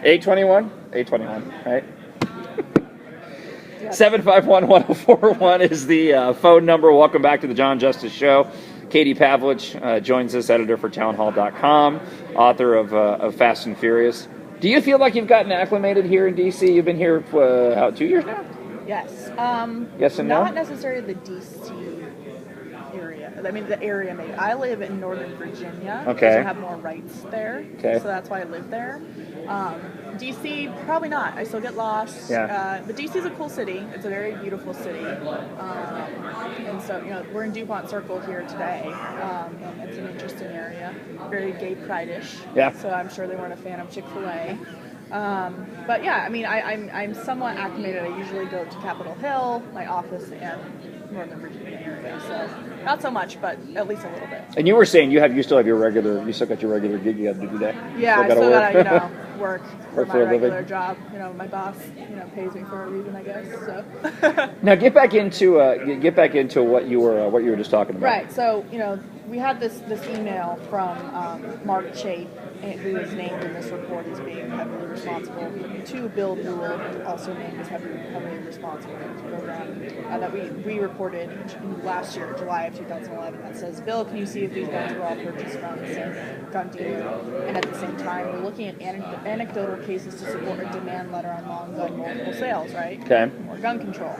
821? 821, right? 751-1041 is the phone number. Welcome back to the John Justice Show. Katie Pavlich joins us, editor for Townhall.com, author of Fast and Furious. Do you feel like you've gotten acclimated here in D.C.? You've been here for, 2 years now? Yes. Yes and no? Not necessarily the D.C. area. I mean, the area maybe. I live in Northern Virginia. Okay. So I have more rights there. Okay. So that's why I live there. D.C., probably not. I still get lost. Yeah. But D.C. is a cool city. It's a very beautiful city. And so, we're in DuPont Circle here today. And it's an interesting area. Very gay pride-ish. Yeah. So I'm sure they weren't a fan of Chick-fil-A. But yeah, I mean, I'm somewhat acclimated. I usually go to Capitol Hill, my office, and Northern Virginia area. So not so much, but at least a little bit. And you were saying you still got your regular gig you got to do today. Yeah, I still gotta work for my regular living. job. My boss pays me for a reason, I guess. So Now get back into what you were just talking about. right. So we had this email from Mark Chape, who is named in this report as being heavily responsible, to Bill Newell, also named as heavily responsible for this program, that we reported last year, July of 2011, that says, Bill, can you see if these guns were all purchased from the same gun dealer? And at the same time, we're looking at anecdotal cases to support a demand letter on long gun multiple sales, right? Okay. More gun control.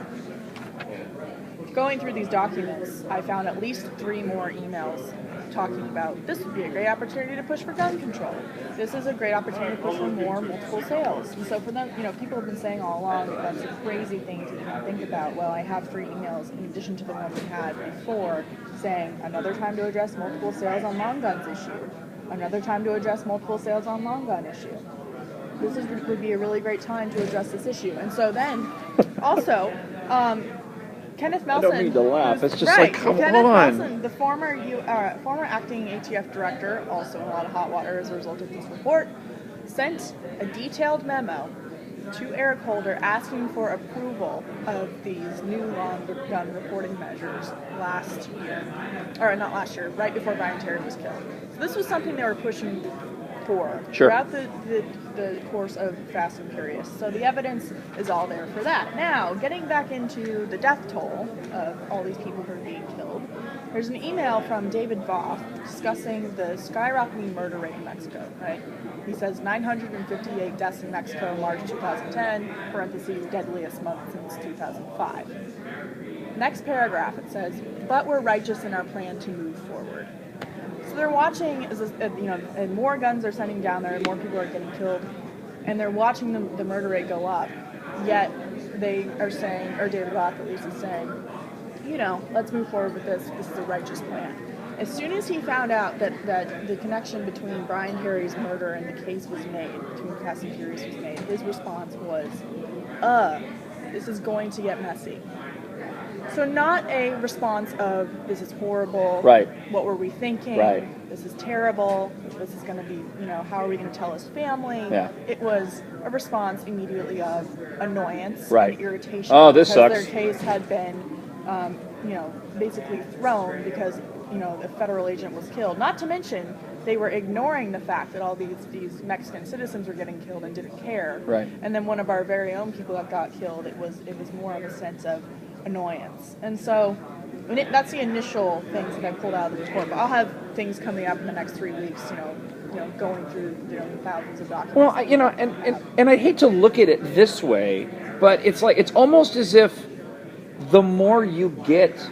Going through these documents, I found at least 3 more emails talking about this would be a great opportunity to push for gun control. This is a great opportunity to push for more multiple sales. And so for them, people have been saying all along that that's a crazy thing to even think about. Well, I have 3 emails in addition to the one we had before saying another time to address multiple sales on long guns issue. Another time to address multiple sales on long gun issue. Would be a really great time to address this issue. And so then, also, Kenneth Melson. I don't mean to laugh. It's just right, come Kenneth on. Melson, the former acting ATF director, also in a lot of hot water as a result of this report, sent a detailed memo to Eric Holder asking for approval of these new long gun reporting measures last year. Or not last year, right before Brian Terry was killed. So this was something they were pushing for throughout the course of Fast and Furious. So the evidence is all there for that. Now, getting back into the death toll of all these people who are being killed, there's an email from David Voth discussing the skyrocketing murder rate in Mexico, right? He says 958 deaths in Mexico, March 2010, parentheses, deadliest month since 2005. Next paragraph, it says, but we're righteous in our plan to move forward. So they're watching, and more guns are sending down there, and more people are getting killed, and they're watching the murder rate go up. Yet they are saying, or David Roth at least is saying, let's move forward with this. This is a righteous plan. As soon as he found out that the connection between Brian Harry's murder and the case was made, between Fast and Furious was made, his response was, this is going to get messy. So not a response of, this is horrible, right? What were we thinking? Right. This is terrible. This is going to be, how are we going to tell his family? Yeah. It was a response immediately of annoyance and irritation. Oh, this because sucks. Their case had been, basically thrown because, a federal agent was killed. Not to mention, they were ignoring the fact that all these Mexican citizens were getting killed and didn't care. Right. And then one of our very own people that got killed, it was more of a sense of annoyance. And so that's the initial things that I pulled out of the report. But I'll have things coming up in the next 3 weeks, going through thousands of documents. Well, and I hate to look at it this way, but it's almost as if the more you get,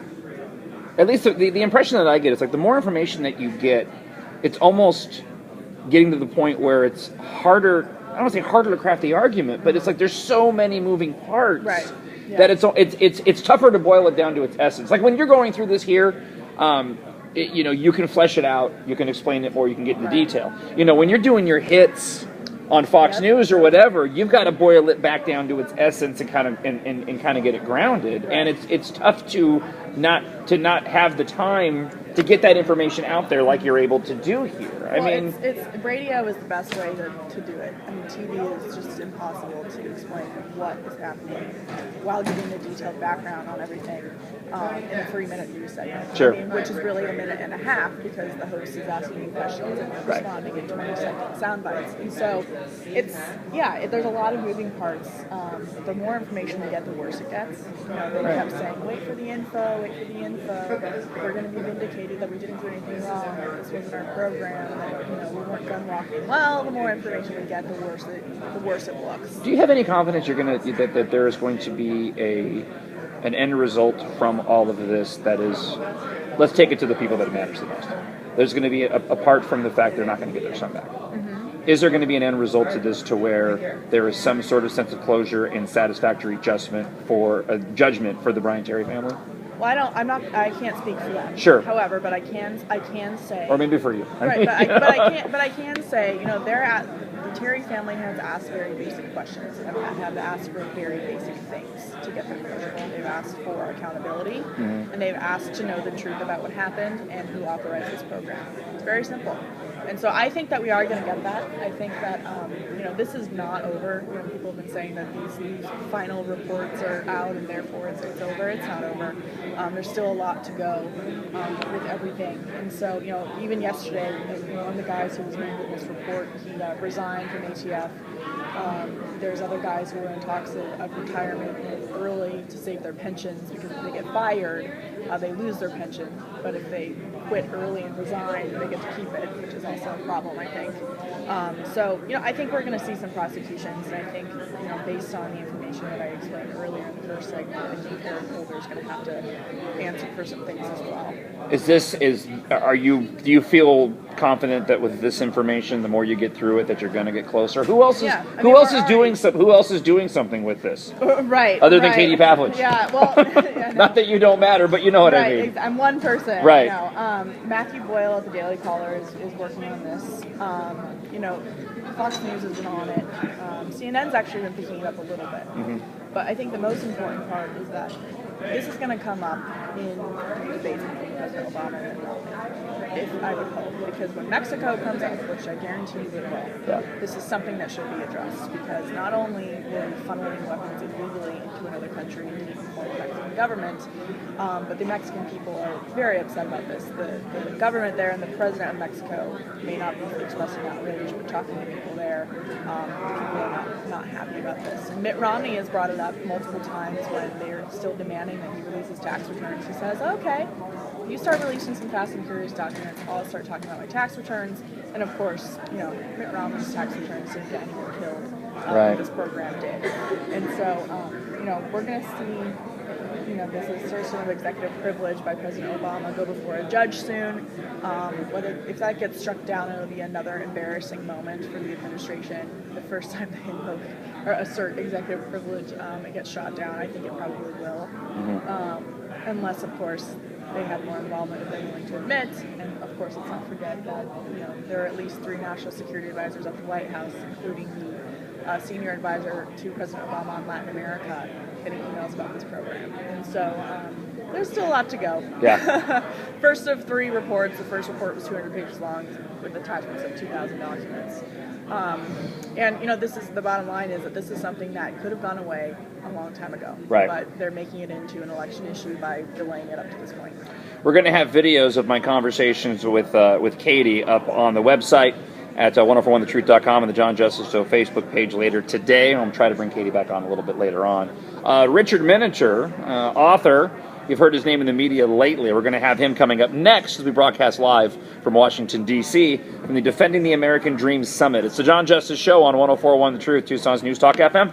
at least the impression that I get, it's like the more information that you get, it's almost getting to the point where it's harder. I don't want to say harder to craft the argument, but it's like there's so many moving parts. Right. Yeah. That it's tougher to boil it down to its essence. Like when you're going through this here, you can flesh it out, you can explain it more, you can get into detail. When you're doing your hits on Fox News or whatever, you've got to boil it back down to its essence and kind of get it grounded. Right. And it's tough to not have the time to get that information out there like you're able to do here. It's radio is the best way to do it. I mean, TV is just impossible to explain what is happening while giving the detailed background on everything. in a 3-minute news segment. Sure. I mean, which is really a minute and a half because the host is asking you questions and you're responding in 20-second sound bites. And so there's a lot of moving parts. The more information we get, the worse it gets. You know, they kept saying, wait for the info, we're going to be vindicated that we didn't do anything wrong, that this wasn't our program, that we weren't gun walking. Well, the more information we get, the worse it looks. Do you have any confidence that there is going to be an end result from all of this that is, let's take it to the people that it matters the most? There's going to be, apart from the fact they're not going to get their son back, is there going to be an end result to this to where there is some sort of sense of closure and satisfactory judgment for the Brian Terry family? Well, I can't speak for them. Sure. However, but I can say. Or maybe for you. Right, but I can say, the Terry family has asked very basic questions and have asked for very basic things to get them comfortable. They've asked for accountability, and they've asked to know the truth about what happened and who authorized this program. It's very simple. And so I think that we are going to get that. I think that, this is not over. People have been saying that these final reports are out and therefore it's over. It's not over. There's still a lot to go with everything. And so, even yesterday, one of the guys who was named in this report, he resigned from ATF. There's other guys who are in talks of retirement early to save their pensions because if they get fired, they lose their pension. But if they quit early and resign, they get to keep it, which is also a problem, I think. I think we're going to see some prosecutions, and I think, based on the information that I explained earlier in the first segment, I think Eric Holder is going to have to answer for some things as well. Do you feel confident that with this information, the more you get through it, that you're going to get closer? Who else is doing something with this? Right. Other than Katie Pavlich. Yeah. Well, not that you don't matter, but you know what I mean. I'm one person. Right. Matthew Boyle at the Daily Caller is working on this. Fox News has been on it. CNN's actually been picking it up a little bit. But I think the most important part is that this is going to come up in the debates between President Obama and Romney, I would hope. Because when Mexico comes up, which I guarantee you it will, this is something that should be addressed. Because not only were we funneling weapons illegally into another country and taking from the Mexican government, but the Mexican people are very upset about this. The government there and the president of Mexico may not be expressing outrage, but talking to people there, the people are not happy about this. And Mitt Romney has brought it up multiple times when they're still demanding that he releases tax returns. He says, okay, if you start releasing some Fast and Furious documents, I'll start talking about my tax returns. And of course, Mitt Romney's tax returns didn't get anyone killed. This program did. And so, we're going to see, this is sort of executive privilege by President Obama go before a judge soon. If that gets struck down, it'll be another embarrassing moment for the administration. The first time they invoke or assert executive privilege, it gets shot down. I think it probably will. Unless, of course, they have more involvement than they're willing to admit. And, of course, let's not forget that there are at least 3 national security advisors at the White House, including the senior advisor to President Obama on Latin America, getting emails about this program. And so there's still a lot to go. Yeah. First of 3 reports. The first report was 200 pages long with attachments of 2,000 documents. This is the bottom line is that this is something that could have gone away a long time ago. Right. But they're making it into an election issue by delaying it up to this point. We're going to have videos of my conversations with Katie up on the website at 1041thetruth.com and the John Justice Show Facebook page later today. I'm trying to bring Katie back on a little bit later on. Richard Miniature, author. You've heard his name in the media lately. We're going to have him coming up next as we broadcast live from Washington, D.C. from the Defending the American Dream Summit. It's the John Justice Show on 1041 The Truth, Tucson's News Talk FM.